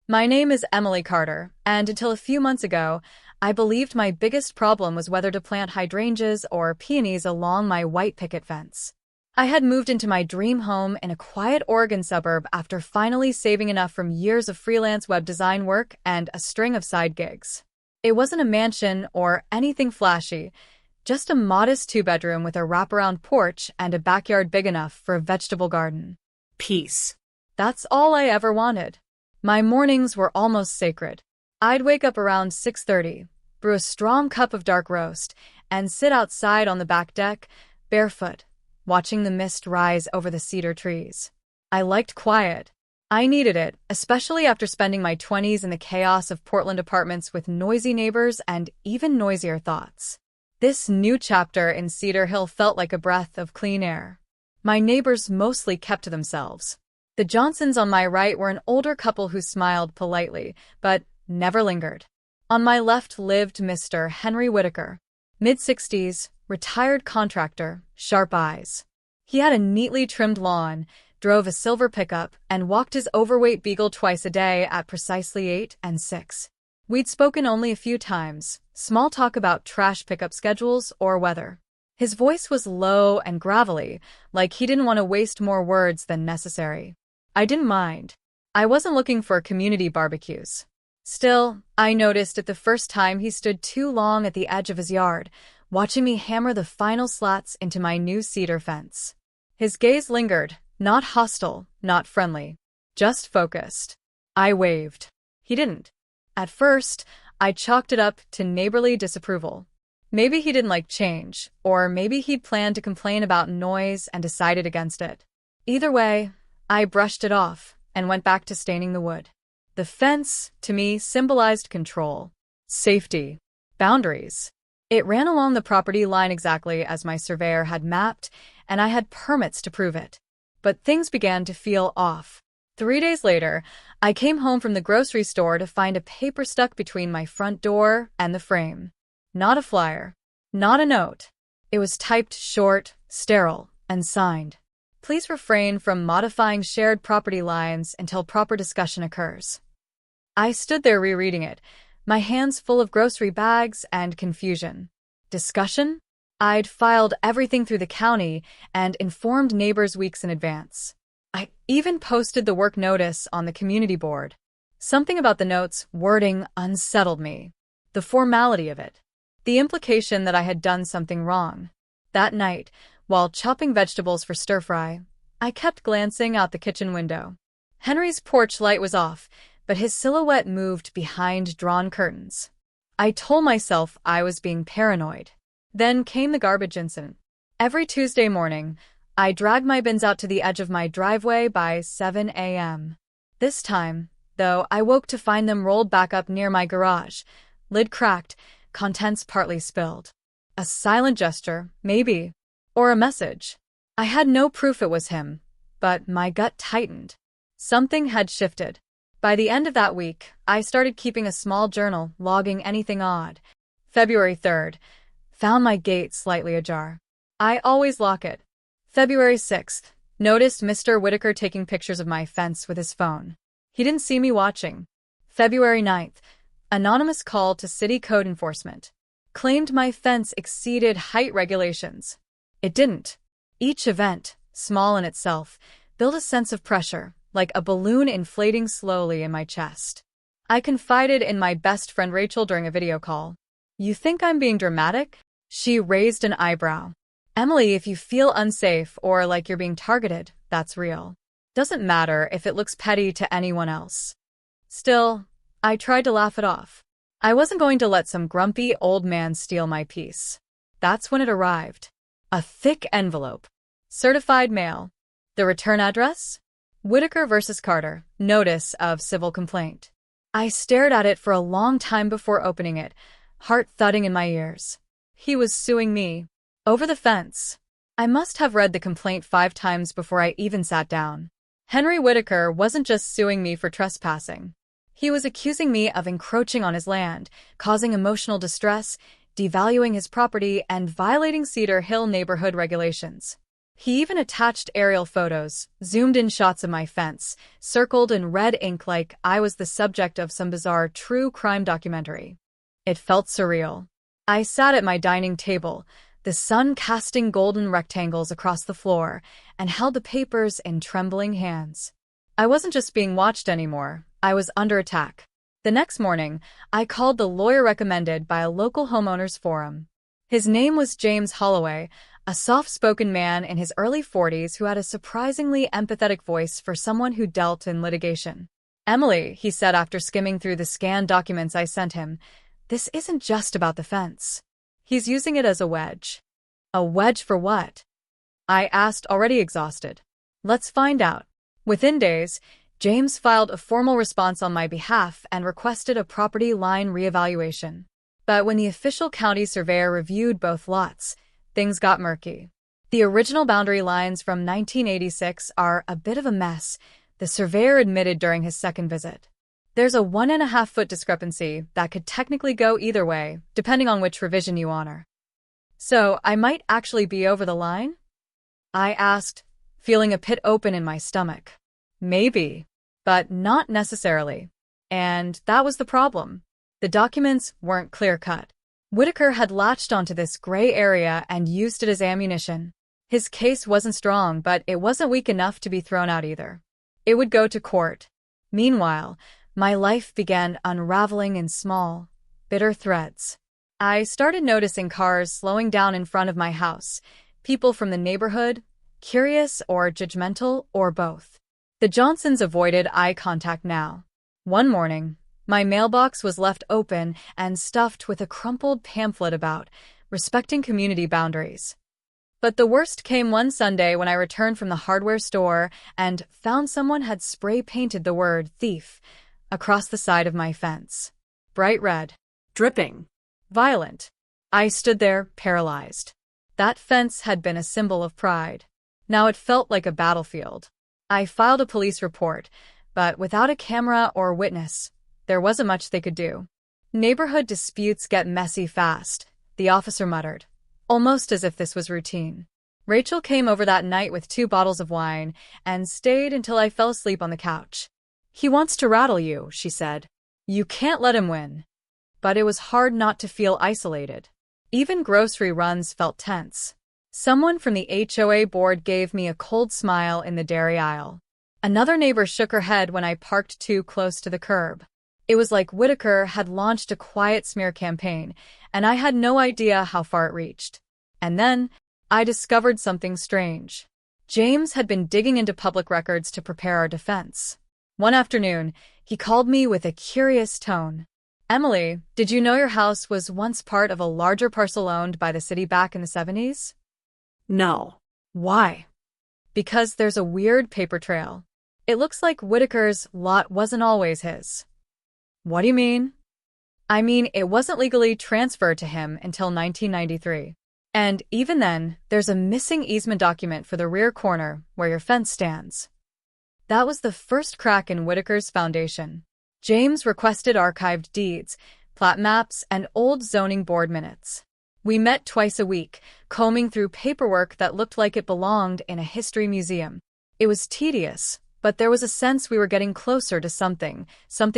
My name is Emily Carter, and until a few months ago, I believed my biggest problem was whether to plant hydrangeas or peonies along my white picket fence. I had moved into my dream home in a quiet Oregon suburb after finally saving enough from years of freelance web design work and a string of side gigs. It wasn't a mansion or anything flashy, just a modest two-bedroom with a wraparound porch and a backyard big enough for a vegetable garden. Peace. That's all I ever wanted. My mornings were almost sacred. I'd wake up around 6:30, brew a strong cup of dark roast, and sit outside on the back deck, barefoot, watching the mist rise over the cedar trees. I liked quiet. I needed it, especially after spending my 20s in the chaos of Portland apartments with noisy neighbors and even noisier thoughts. This new chapter in Cedar Hill felt like a breath of clean air. My neighbors mostly kept to themselves. The Johnsons on my right were an older couple who smiled politely, but never lingered. On my left lived Mr. Henry Whitaker, mid-60s, retired contractor, sharp eyes. He had a neatly trimmed lawn, drove a silver pickup, and walked his overweight beagle twice a day at precisely 8 and 6. We'd spoken only a few times, small talk about trash pickup schedules or weather. His voice was low and gravelly, like he didn't want to waste more words than necessary. I didn't mind. I wasn't looking for community barbecues. Still, I noticed it the first time he stood too long at the edge of his yard, watching me hammer the final slats into my new cedar fence. His gaze lingered, not hostile, not friendly, just focused. I waved. He didn't. At first, I chalked it up to neighborly disapproval. Maybe he didn't like change, or maybe he'd planned to complain about noise and decided against it. Either way, I brushed it off and went back to staining the wood. The fence, to me, symbolized control, safety, boundaries. It ran along the property line exactly as my surveyor had mapped, and I had permits to prove it. But things began to feel off. 3 days later, I came home from the grocery store to find a paper stuck between my front door and the frame. Not a flyer, not a note. It was typed short, sterile, and signed. Please refrain from modifying shared property lines until proper discussion occurs. I stood there rereading it, my hands full of grocery bags and confusion. Discussion? I'd filed everything through the county and informed neighbors weeks in advance. I even posted the work notice on the community board. Something about the note's wording unsettled me. The formality of it. The implication that I had done something wrong. That night, while chopping vegetables for stir-fry, I kept glancing out the kitchen window. Henry's porch light was off, but his silhouette moved behind drawn curtains. I told myself I was being paranoid. Then came the garbage incident. Every Tuesday morning, I dragged my bins out to the edge of my driveway by 7 a.m. This time, though, I woke to find them rolled back up near my garage, lid cracked, contents partly spilled. A silent gesture, maybe. Or a message. I had no proof it was him, but my gut tightened. Something had shifted. By the end of that week, I started keeping a small journal, logging anything odd. February 3rd. Found my gate slightly ajar. I always lock it. February 6th. Noticed Mr. Whitaker taking pictures of my fence with his phone. He didn't see me watching. February 9th. Anonymous call to city code enforcement. Claimed my fence exceeded height regulations. It didn't. Each event, small in itself, built a sense of pressure, like a balloon inflating slowly in my chest. I confided in my best friend Rachel during a video call. "You think I'm being dramatic?" She raised an eyebrow. "Emily, if you feel unsafe or like you're being targeted, that's real. Doesn't matter if it looks petty to anyone else." Still, I tried to laugh it off. I wasn't going to let some grumpy old man steal my peace. That's when it arrived. A thick envelope. Certified mail. The return address? Whitaker vs. Carter. Notice of civil complaint. I stared at it for a long time before opening it, heart thudding in my ears. He was suing me. Over the fence. I must have read the complaint 5 times before I even sat down. Henry Whitaker wasn't just suing me for trespassing. He was accusing me of encroaching on his land, causing emotional distress, devaluing his property, and violating Cedar Hill neighborhood regulations. He even attached aerial photos, zoomed-in shots of my fence, circled in red ink like I was the subject of some bizarre true crime documentary. It felt surreal. I sat at my dining table, the sun casting golden rectangles across the floor, and held the papers in trembling hands. I wasn't just being watched anymore, I was under attack. The next morning, I called the lawyer recommended by a local homeowners forum. His name was James Holloway, a soft-spoken man in his early 40s who had a surprisingly empathetic voice for someone who dealt in litigation. "Emily," he said after skimming through the scanned documents I sent him, "this isn't just about the fence. He's using it as a wedge." "A wedge for what?" I asked, already exhausted. "Let's find out." Within days, James filed a formal response on my behalf and requested a property line reevaluation. But when the official county surveyor reviewed both lots, things got murky. The original boundary lines from 1986 are a bit of a mess, the surveyor admitted during his second visit. There's a 1.5-foot discrepancy that could technically go either way, depending on which revision you honor. "So I might actually be over the line?" I asked, feeling a pit open in my stomach. "Maybe, but not necessarily." And that was the problem. The documents weren't clear-cut. Whitaker had latched onto this gray area and used it as ammunition. His case wasn't strong, but it wasn't weak enough to be thrown out either. It would go to court. Meanwhile, my life began unraveling in small, bitter threads. I started noticing cars slowing down in front of my house, people from the neighborhood, curious or judgmental, or both. The Johnsons avoided eye contact now. One morning, my mailbox was left open and stuffed with a crumpled pamphlet about respecting community boundaries. But the worst came one Sunday when I returned from the hardware store and found someone had spray-painted the word thief across the side of my fence. Bright red. Dripping. Violent. I stood there, paralyzed. That fence had been a symbol of pride. Now it felt like a battlefield. I filed a police report, but without a camera or witness, there wasn't much they could do. "Neighborhood disputes get messy fast," the officer muttered, almost as if this was routine. "Rachel came over that night with 2 bottles of wine and stayed until I fell asleep on the couch. He wants to rattle you," she said. "You can't let him win." But it was hard not to feel isolated. Even grocery runs felt tense. Someone from the HOA board gave me a cold smile in the dairy aisle. Another neighbor shook her head when I parked too close to the curb. It was like Whitaker had launched a quiet smear campaign, and I had no idea how far it reached. And then, I discovered something strange. James had been digging into public records to prepare our defense. One afternoon, he called me with a curious tone. "Emily, did you know your house was once part of a larger parcel owned by the city back in the 70s? "No." "Why?" "Because there's a weird paper trail. It looks like Whitaker's lot wasn't always his." "What do you mean?" "I mean, it wasn't legally transferred to him until 1993. And even then, there's a missing easement document for the rear corner where your fence stands." That was the first crack in Whitaker's foundation. James requested archived deeds, plat maps, and old zoning board minutes. We met twice a week, combing through paperwork that looked like it belonged in a history museum. It was tedious, but there was a sense we were getting closer to something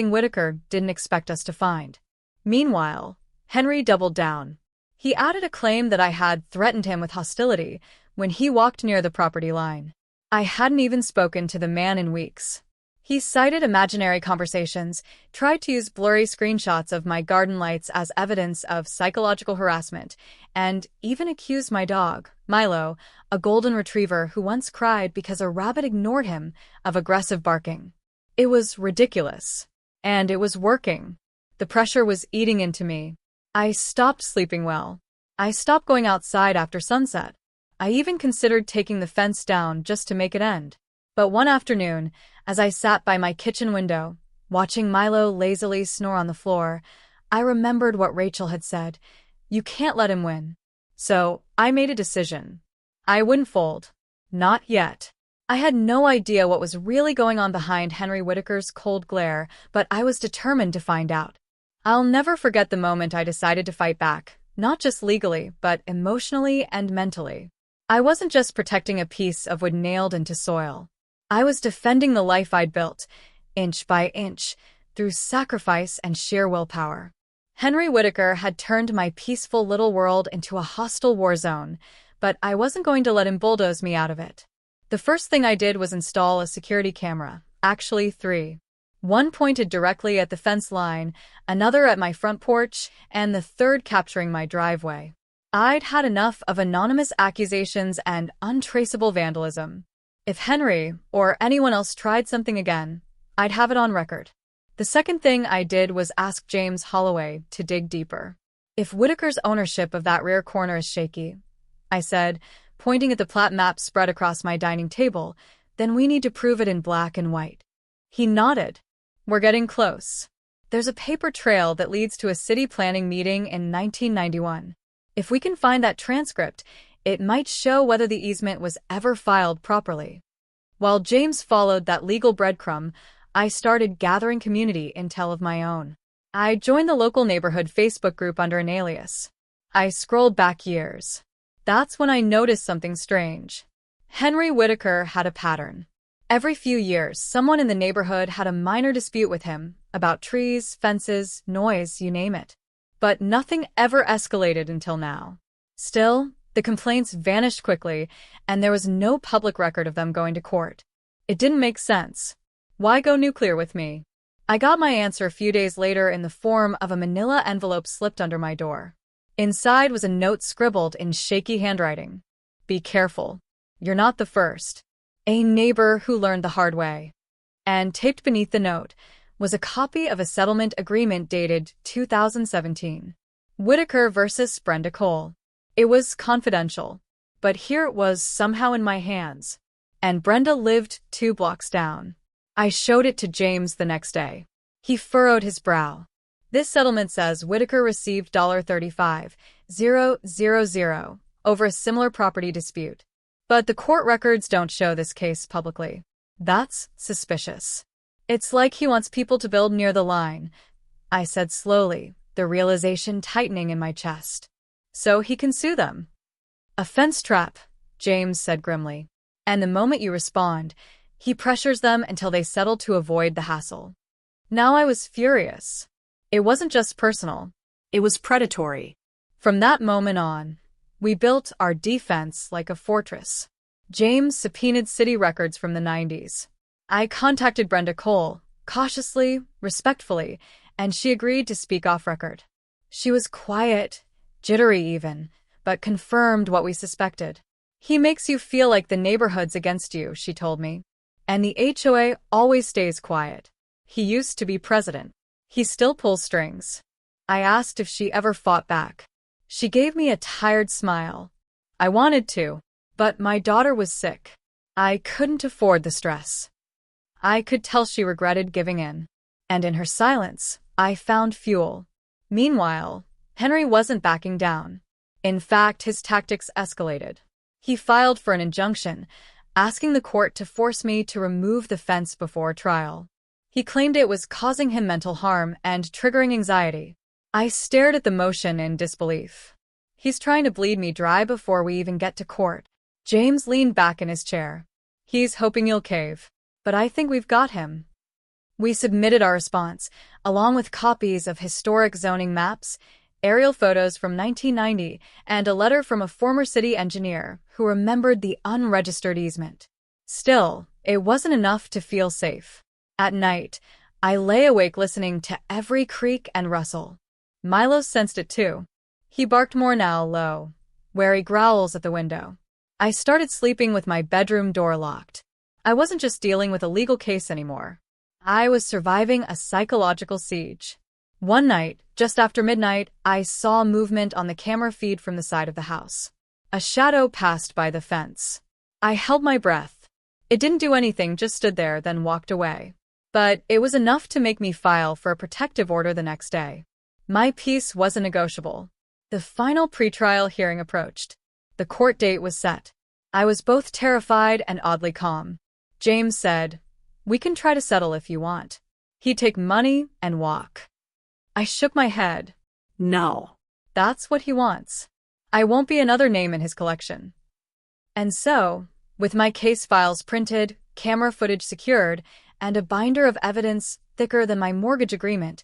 Whitaker didn't expect us to find. Meanwhile, Henry doubled down. He added a claim that I had threatened him with hostility when he walked near the property line. I hadn't even spoken to the man in weeks. He cited imaginary conversations, tried to use blurry screenshots of my garden lights as evidence of psychological harassment, and even accused my dog, Milo, a golden retriever who once cried because a rabbit ignored him, of aggressive barking. It was ridiculous. And it was working. The pressure was eating into me. I stopped sleeping well. I stopped going outside after sunset. I even considered taking the fence down just to make it end. But one afternoon, as I sat by my kitchen window, watching Milo lazily snore on the floor, I remembered what Rachel had said. You can't let him win. So, I made a decision. I wouldn't fold. Not yet. I had no idea what was really going on behind Henry Whitaker's cold glare, but I was determined to find out. I'll never forget the moment I decided to fight back, not just legally, but emotionally and mentally. I wasn't just protecting a piece of wood nailed into soil. I was defending the life I'd built, inch by inch, through sacrifice and sheer willpower. Henry Whittaker had turned my peaceful little world into a hostile war zone, but I wasn't going to let him bulldoze me out of it. The first thing I did was install a security camera, actually 3. One pointed directly at the fence line, another at my front porch, and the third capturing my driveway. I'd had enough of anonymous accusations and untraceable vandalism. If Henry, or anyone else tried something again, I'd have it on record. The second thing I did was ask James Holloway to dig deeper. If Whittaker's ownership of that rear corner is shaky, I said, pointing at the plat map spread across my dining table, then we need to prove it in black and white. He nodded. We're getting close. There's a paper trail that leads to a city planning meeting in 1991. If we can find that transcript, it might show whether the easement was ever filed properly. While James followed that legal breadcrumb, I started gathering community intel of my own. I joined the local neighborhood Facebook group under an alias. I scrolled back years. That's when I noticed something strange. Henry Whittaker had a pattern. Every few years, someone in the neighborhood had a minor dispute with him about trees, fences, noise, you name it. But nothing ever escalated until now. Still, the complaints vanished quickly, and there was no public record of them going to court. It didn't make sense. Why go nuclear with me? I got my answer a few days later in the form of a manila envelope slipped under my door. Inside was a note scribbled in shaky handwriting. Be careful. You're not the first. A neighbor who learned the hard way. And taped beneath the note was a copy of a settlement agreement dated 2017. Whittaker versus Brenda Cole. It was confidential, but here it was somehow in my hands. And Brenda lived 2 blocks down. I showed it to James the next day. He furrowed his brow. This settlement says Whittaker received $35,000 over a similar property dispute. But the court records don't show this case publicly. That's suspicious. It's like he wants people to build near the line, I said slowly, the realization tightening in my chest. So he can sue them. A fence trap, James said grimly. And the moment you respond, he pressures them until they settle to avoid the hassle. Now I was furious. It wasn't just personal. It was predatory. From that moment on, we built our defense like a fortress. James subpoenaed city records from the 90s. I contacted Brenda Cole, cautiously, respectfully, and she agreed to speak off record. She was quiet, jittery even, but confirmed what we suspected. He makes you feel like the neighborhood's against you, she told me. And the HOA always stays quiet. He used to be president. He still pulls strings. I asked if she ever fought back. She gave me a tired smile. I wanted to, but my daughter was sick. I couldn't afford the stress. I could tell she regretted giving in. And in her silence, I found fuel. Meanwhile, Henry wasn't backing down. In fact, his tactics escalated. He filed for an injunction, asking the court to force me to remove the fence before trial. He claimed it was causing him mental harm and triggering anxiety. I stared at the motion in disbelief. He's trying to bleed me dry before we even get to court. James leaned back in his chair. He's hoping you'll cave. But I think we've got him. We submitted our response, along with copies of historic zoning maps, aerial photos from 1990, and a letter from a former city engineer who remembered the unregistered easement. Still, it wasn't enough to feel safe. At night, I lay awake listening to every creak and rustle. Milo sensed it too. He barked more now, low, wary growls at the window. I started sleeping with my bedroom door locked. I wasn't just dealing with a legal case anymore. I was surviving a psychological siege. One night, just after midnight, I saw movement on the camera feed from the side of the house. A shadow passed by the fence. I held my breath. It didn't do anything, just stood there, then walked away. But it was enough to make me file for a protective order the next day. My peace wasn't negotiable. The final pretrial hearing approached. The court date was set. I was both terrified and oddly calm. James said, "We can try to settle if you want. He'd take money and walk." I shook my head. No. That's what he wants. I won't be another name in his collection. And so, with my case files printed, camera footage secured, and a binder of evidence thicker than my mortgage agreement,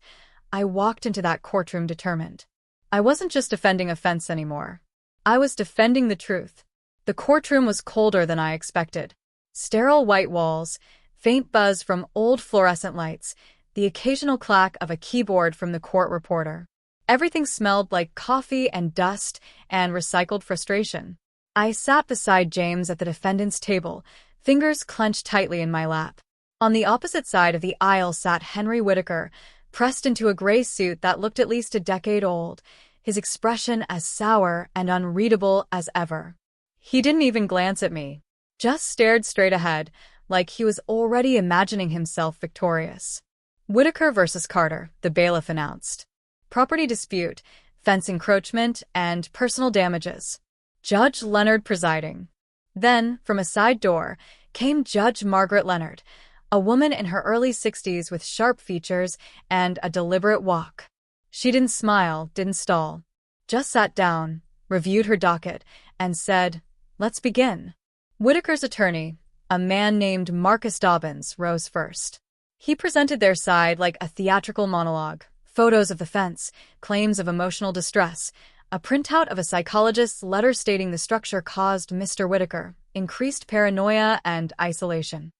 I walked into that courtroom determined. I wasn't just defending a fence anymore. I was defending the truth. The courtroom was colder than I expected. Sterile white walls, faint buzz from old fluorescent lights, the occasional clack of a keyboard from the court reporter. Everything smelled like coffee and dust and recycled frustration. I sat beside James at the defendant's table, fingers clenched tightly in my lap. On the opposite side of the aisle sat Henry Whitaker, pressed into a gray suit that looked at least a decade old, his expression as sour and unreadable as ever. He didn't even glance at me, just stared straight ahead, like he was already imagining himself victorious. Whitaker versus Carter, the bailiff announced. Property dispute, fence encroachment, and personal damages. Judge Leonard presiding. Then, from a side door, came Judge Margaret Leonard, a woman in her early 60s with sharp features and a deliberate walk. She didn't smile, didn't stall, just sat down, reviewed her docket, and said, "Let's begin." Whitaker's attorney, a man named Marcus Dobbins, rose first. He presented their side like a theatrical monologue, photos of the fence, claims of emotional distress, a printout of a psychologist's letter stating the structure caused Mr. Whitaker increased paranoia and isolation.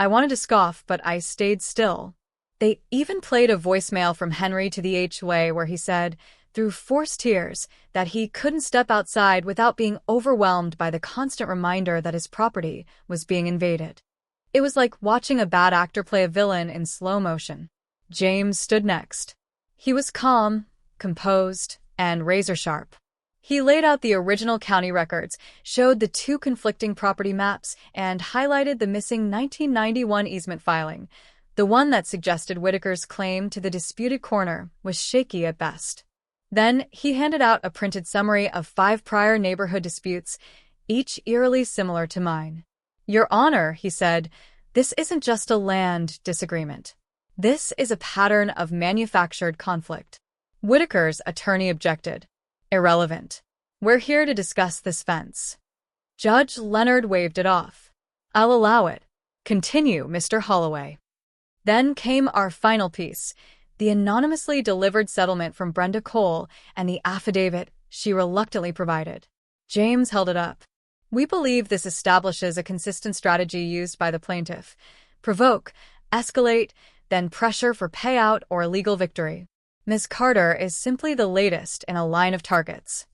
I wanted to scoff, but I stayed still. They even played a voicemail from Henry to the HOA where he said, through forced tears, that he couldn't step outside without being overwhelmed by the constant reminder that his property was being invaded. It was like watching a bad actor play a villain in slow motion. James stood next. He was calm, composed, and razor-sharp. He laid out the original county records, showed the two conflicting property maps, and highlighted the missing 1991 easement filing. The one that suggested Whitaker's claim to the disputed corner was shaky at best. Then he handed out a printed summary of 5 prior neighborhood disputes, each eerily similar to mine. "Your Honor," he said, "this isn't just a land disagreement. This is a pattern of manufactured conflict." Whitaker's attorney objected. "Irrelevant. We're here to discuss this fence." Judge Leonard waved it off. "I'll allow it. Continue, Mr. Holloway." Then came our final piece, the anonymously delivered settlement from Brenda Cole and the affidavit she reluctantly provided. James held it up. "We believe this establishes a consistent strategy used by the plaintiff. Provoke, escalate, then pressure for payout or legal victory. Ms. Carter is simply the latest in a line of targets."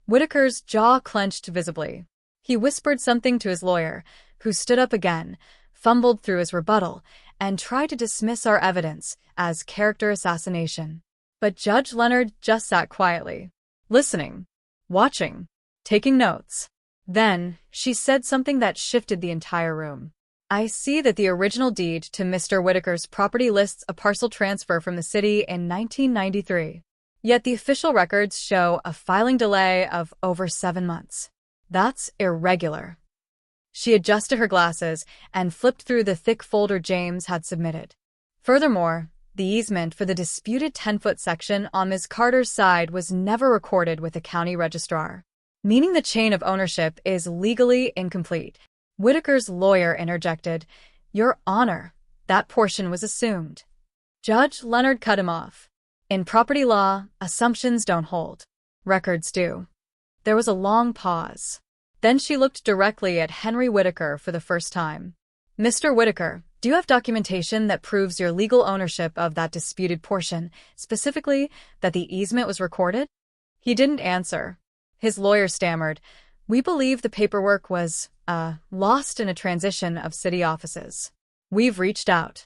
Whitaker's jaw clenched visibly. He whispered something to his lawyer, who stood up again, fumbled through his rebuttal, and tried to dismiss our evidence as character assassination. But Judge Leonard just sat quietly, listening, watching, taking notes. Then she said something that shifted the entire room. "I see that the original deed to Mr. Whitaker's property lists a parcel transfer from the city in 1993. Yet the official records show a filing delay of over 7 months. That's irregular." She adjusted her glasses and flipped through the thick folder James had submitted. Furthermore, the easement for the disputed 10-foot section on Ms. Carter's side was never recorded with the county registrar, meaning the chain of ownership is legally incomplete. Whitaker's lawyer interjected, "Your Honor, that portion was assumed." Judge Leonard cut him off. "In property law, assumptions don't hold. Records do." There was a long pause. Then she looked directly at Henry Whitaker for the first time. "Mr. Whitaker, do you have documentation that proves your legal ownership of that disputed portion, specifically that the easement was recorded?" He didn't answer. His lawyer stammered, "We believe the paperwork was, lost in a transition of city offices. We've reached out."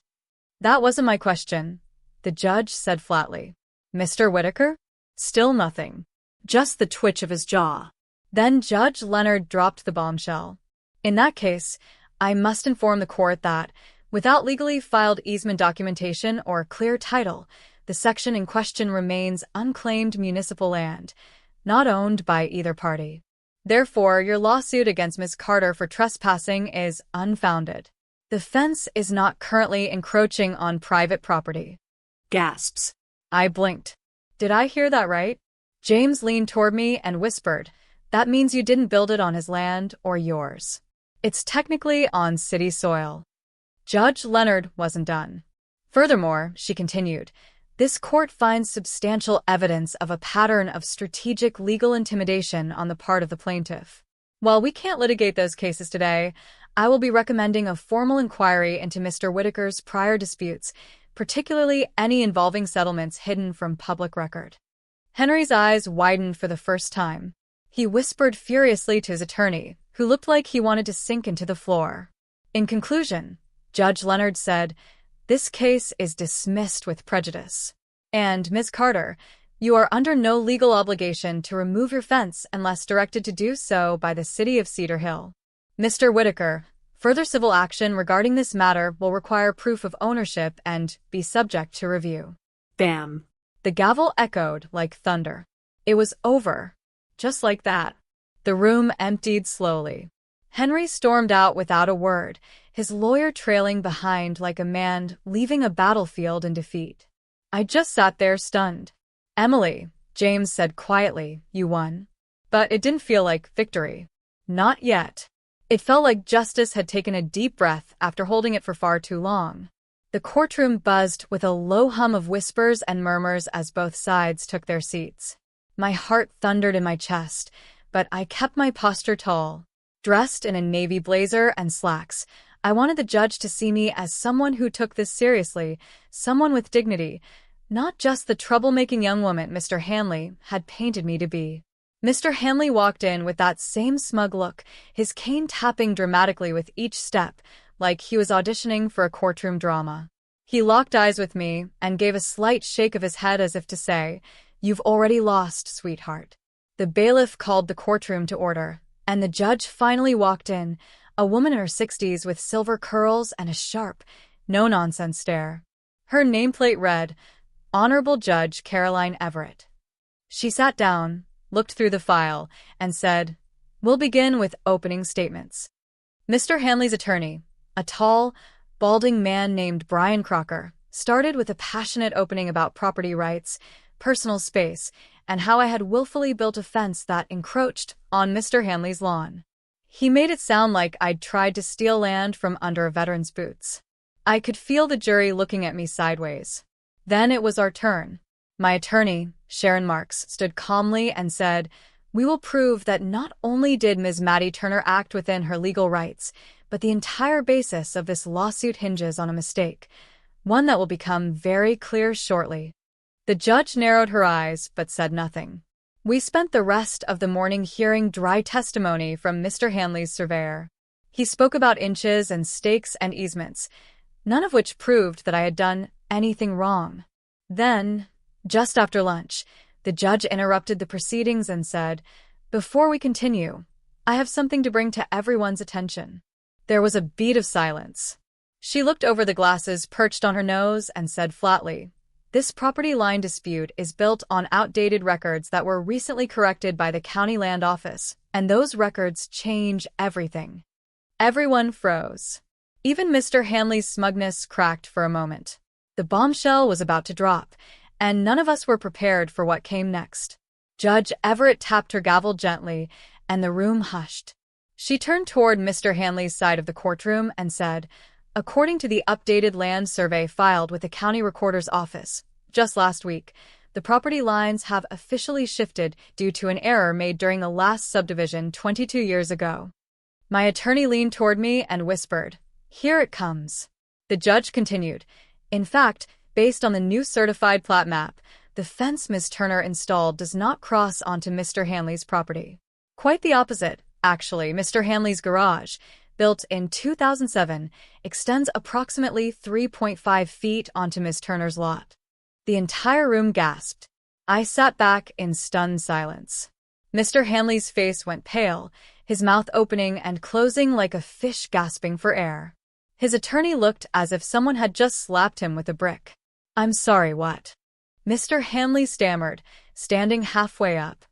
"That wasn't my question," the judge said flatly. "Mr. Whitaker?" Still nothing. Just the twitch of his jaw. Then Judge Leonard dropped the bombshell. "In that case, I must inform the court that, without legally filed easement documentation or clear title, the section in question remains unclaimed municipal land, not owned by either party. Therefore, your lawsuit against Ms. Carter for trespassing is unfounded. The fence is not currently encroaching on private property." Gasps. I blinked. Did I hear that right? James leaned toward me and whispered, That means you didn't build it on his land or yours. It's technically on city soil. Judge Leonard wasn't done. Furthermore, she continued, this court finds substantial evidence of a pattern of strategic legal intimidation on the part of the plaintiff. While we can't litigate those cases today, I will be recommending a formal inquiry into Mr. Whitaker's prior disputes, particularly any involving settlements hidden from public record. Henry's eyes widened for the first time. He whispered furiously to his attorney, who looked like he wanted to sink into the floor. In conclusion, Judge Leonard said, this case is dismissed with prejudice. And, Ms. Carter, you are under no legal obligation to remove your fence unless directed to do so by the City of Cedar Hill. Mr. Whitaker, further civil action regarding this matter will require proof of ownership and be subject to review. Bam. The gavel echoed like thunder. It was over. Just like that. The room emptied slowly. Henry stormed out without a word, his lawyer trailing behind like a man leaving a battlefield in defeat. I just sat there stunned. Emily, James said quietly, you won. But it didn't feel like victory. Not yet. It felt like justice had taken a deep breath after holding it for far too long. The courtroom buzzed with a low hum of whispers and murmurs as both sides took their seats. My heart thundered in my chest, but I kept my posture tall. Dressed in a navy blazer and slacks, I wanted the judge to see me as someone who took this seriously, someone with dignity, not just the troublemaking young woman Mr. Hanley had painted me to be. Mr. Hanley walked in with that same smug look, his cane tapping dramatically with each step, like he was auditioning for a courtroom drama. He locked eyes with me and gave a slight shake of his head as if to say, you've already lost, sweetheart. The bailiff called the courtroom to order, and the judge finally walked in, a woman in her 60s with silver curls and a sharp, no-nonsense stare. Her nameplate read, Honorable Judge Caroline Everett. She sat down, looked through the file, and said, we'll begin with opening statements. Mr. Hanley's attorney, a tall, balding man named Brian Crocker, started with a passionate opening about property rights, personal space, and how I had willfully built a fence that encroached on Mr. Hanley's lawn. He made it sound like I'd tried to steal land from under a veteran's boots. I could feel the jury looking at me sideways. Then it was our turn. My attorney, Sharon Marks, stood calmly and said, we will prove that not only did Ms. Maddie Turner act within her legal rights, but the entire basis of this lawsuit hinges on a mistake, one that will become very clear shortly. The judge narrowed her eyes but said nothing. We spent the rest of the morning hearing dry testimony from Mr. Hanley's surveyor. He spoke about inches and stakes and easements, none of which proved that I had done anything wrong. Then, just after lunch, the judge interrupted the proceedings and said, before we continue, I have something to bring to everyone's attention. There was a beat of silence. She looked over the glasses perched on her nose and said flatly, this property line dispute is built on outdated records that were recently corrected by the County Land Office, and those records change everything. Everyone froze. Even Mr. Hanley's smugness cracked for a moment. The bombshell was about to drop, and none of us were prepared for what came next. Judge Everett tapped her gavel gently, and the room hushed. She turned toward Mr. Hanley's side of the courtroom and said, according to the updated land survey filed with the county recorder's office, just last week, the property lines have officially shifted due to an error made during the last subdivision 22 years ago. My attorney leaned toward me and whispered, here it comes. The judge continued, in fact, based on the new certified plat map, the fence Ms. Turner installed does not cross onto Mr. Hanley's property. Quite the opposite, actually. Mr. Hanley's garage, built in 2007, extends approximately 3.5 feet onto Ms. Turner's lot. The entire room gasped. I sat back in stunned silence. Mr. Hanley's face went pale, his mouth opening and closing like a fish gasping for air. His attorney looked as if someone had just slapped him with a brick. I'm sorry, what? Mr. Hanley stammered, standing halfway up.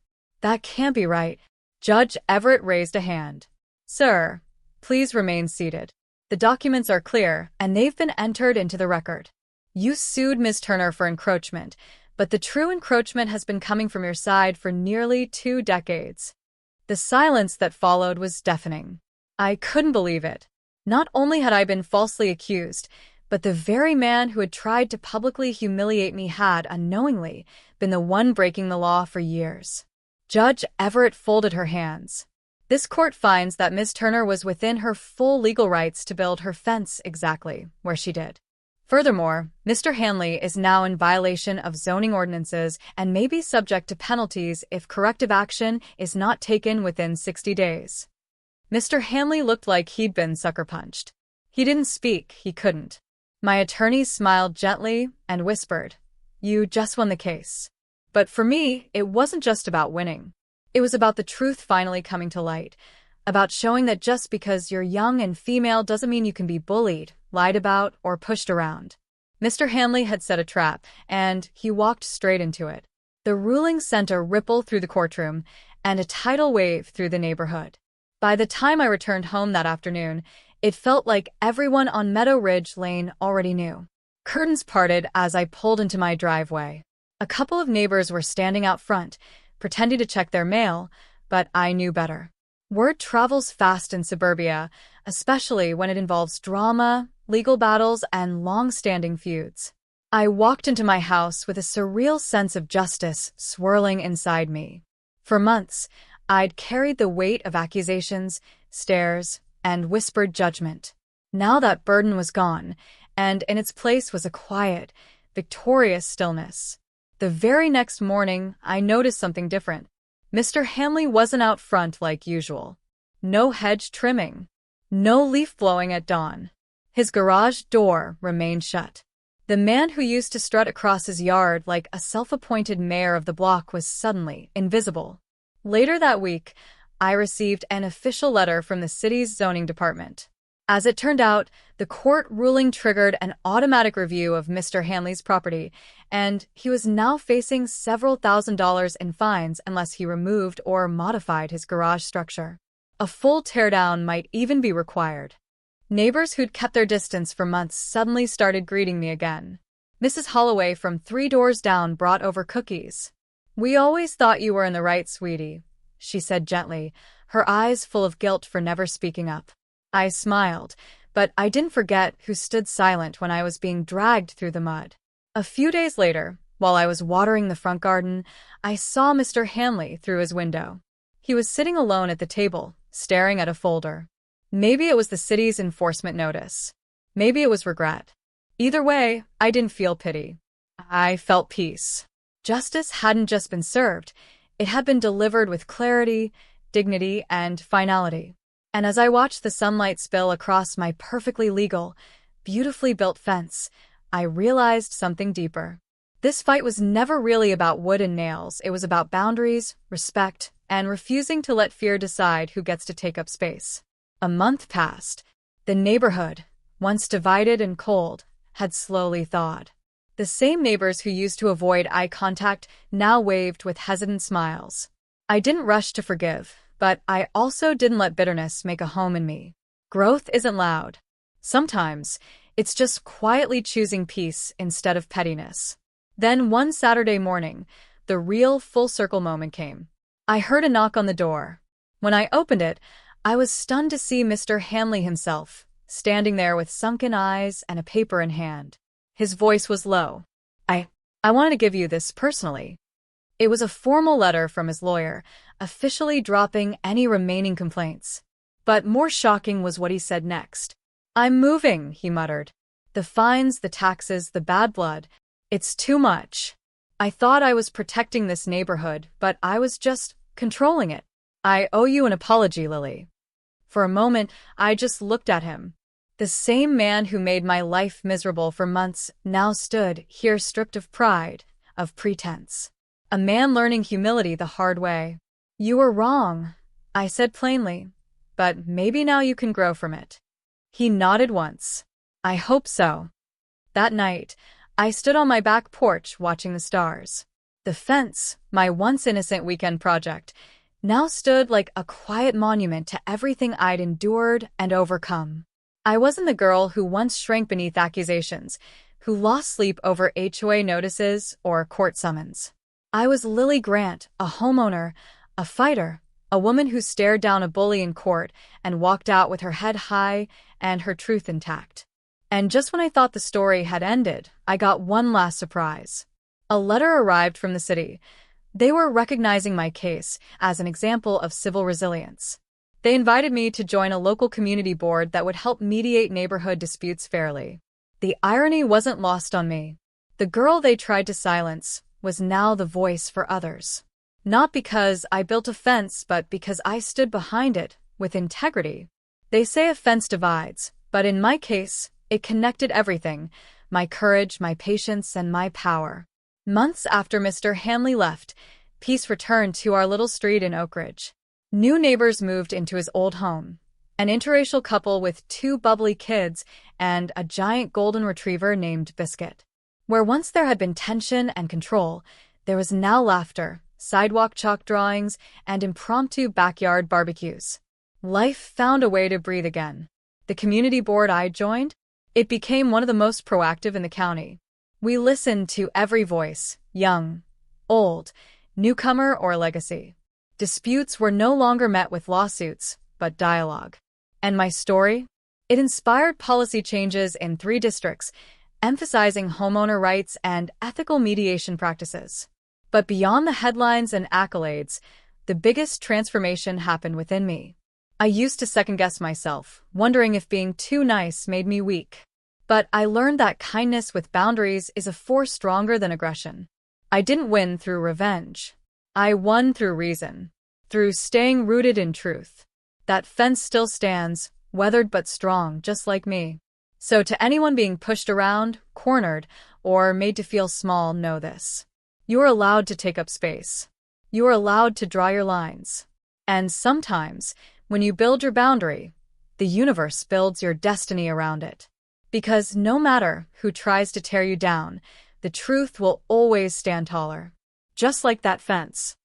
That can't be right. Judge Everett raised a hand. Sir, please remain seated. The documents are clear, and they've been entered into the record. You sued Ms. Turner for encroachment, but the true encroachment has been coming from your side for nearly 2 decades. The silence that followed was deafening. I couldn't believe it. Not only had I been falsely accused, but the very man who had tried to publicly humiliate me had, unknowingly, been the one breaking the law for years. Judge Everett folded her hands. This court finds that Ms. Turner was within her full legal rights to build her fence exactly where she did. Furthermore, Mr. Hanley is now in violation of zoning ordinances and may be subject to penalties if corrective action is not taken within 60 days. Mr. Hanley looked like he'd been sucker punched. He didn't speak, he couldn't. My attorney smiled gently and whispered, "You just won the case." But for me, it wasn't just about winning. It was about the truth finally coming to light, about showing that just because you're young and female doesn't mean you can be bullied, lied about, or pushed around. Mr. Hanley had set a trap, and he walked straight into it. The ruling sent a ripple through the courtroom and a tidal wave through the neighborhood. By the time I returned home that afternoon, it felt like everyone on Meadow Ridge Lane already knew. Curtains parted as I pulled into my driveway. A couple of neighbors were standing out front, pretending to check their mail, but I knew better. Word travels fast in suburbia, especially when it involves drama, legal battles, and long-standing feuds. I walked into my house with a surreal sense of justice swirling inside me. For months, I'd carried the weight of accusations, stares, and whispered judgment. Now that burden was gone, and in its place was a quiet, victorious stillness. The very next morning, I noticed something different. Mr. Hanley wasn't out front like usual. No hedge trimming. No leaf blowing at dawn. His garage door remained shut. The man who used to strut across his yard like a self-appointed mayor of the block was suddenly invisible. Later that week, I received an official letter from the city's zoning department. As it turned out, the court ruling triggered an automatic review of Mr. Hanley's property, and he was now facing several $1,000s in fines unless he removed or modified his garage structure. A full teardown might even be required. Neighbors who'd kept their distance for months suddenly started greeting me again. Mrs. Holloway from 3 doors down brought over cookies. "We always thought you were in the right, sweetie," she said gently, her eyes full of guilt for never speaking up. I smiled, but I didn't forget who stood silent when I was being dragged through the mud. A few days later, while I was watering the front garden, I saw Mr. Hanley through his window. He was sitting alone at the table, staring at a folder. Maybe it was the city's enforcement notice. Maybe it was regret. Either way, I didn't feel pity. I felt peace. Justice hadn't just been served, it had been delivered with clarity, dignity, and finality. And as I watched the sunlight spill across my perfectly legal, beautifully built fence, I realized something deeper. This fight was never really about wood and nails. It was about boundaries, respect, and refusing to let fear decide who gets to take up space. A month passed. The neighborhood, once divided and cold, had slowly thawed. The same neighbors who used to avoid eye contact now waved with hesitant smiles. I didn't rush to forgive, but I also didn't let bitterness make a home in me. Growth isn't loud. Sometimes, it's just quietly choosing peace instead of pettiness. Then one Saturday morning, the real full-circle moment came. I heard a knock on the door. When I opened it, I was stunned to see Mr. Hanley himself, standing there with sunken eyes and a paper in hand. His voice was low. I wanted to give you this personally." It was a formal letter from his lawyer, officially dropping any remaining complaints. But more shocking was what he said next. "I'm moving," he muttered. "The fines, the taxes, the bad blood. It's too much. I thought I was protecting this neighborhood, but I was just controlling it. I owe you an apology, Lily." For a moment, I just looked at him. The same man who made my life miserable for months now stood here stripped of pride, of pretense. A man learning humility the hard way. "You were wrong," I said plainly, "but maybe now you can grow from it." He nodded once. "I hope so." That night, I stood on my back porch watching the stars. The fence, my once innocent weekend project, now stood like a quiet monument to everything I'd endured and overcome. I wasn't the girl who once shrank beneath accusations, who lost sleep over HOA notices or court summons. I was Lily Grant, a homeowner, a fighter, A woman who stared down a bully in court and walked out with her head high and her truth intact. And just when I thought the story had ended, I got one last surprise. A letter arrived from the city. They were recognizing my case as an example of civil resilience. They invited me to join a local community board that would help mediate neighborhood disputes fairly. The irony wasn't lost on me. The girl they tried to silence was now the voice for others. Not because I built a fence, but because I stood behind it with integrity. They say a fence divides, but in my case, it connected everything: my courage, my patience, and my power. Months after Mr. Hanley left, peace returned to our little street in Oak Ridge. New neighbors moved into his old home. An interracial couple with 2 bubbly kids and a giant golden retriever named Biscuit. Where once there had been tension and control, there was now laughter, sidewalk chalk drawings, and impromptu backyard barbecues. Life found a way to breathe again. The community board I joined? It became one of the most proactive in the county. We listened to every voice, young, old, newcomer, or legacy. Disputes were no longer met with lawsuits, but dialogue. And my story? It inspired policy changes in 3 districts, emphasizing homeowner rights and ethical mediation practices. But beyond the headlines and accolades, the biggest transformation happened within me. I used to second-guess myself, wondering if being too nice made me weak. But I learned that kindness with boundaries is a force stronger than aggression. I didn't win through revenge. I won through reason, through staying rooted in truth. That fence still stands, weathered but strong, just like me. So to anyone being pushed around, cornered, or made to feel small, know this. You are allowed to take up space. You are allowed to draw your lines. And sometimes, when you build your boundary, the universe builds your destiny around it. Because no matter who tries to tear you down, the truth will always stand taller. Just like that fence.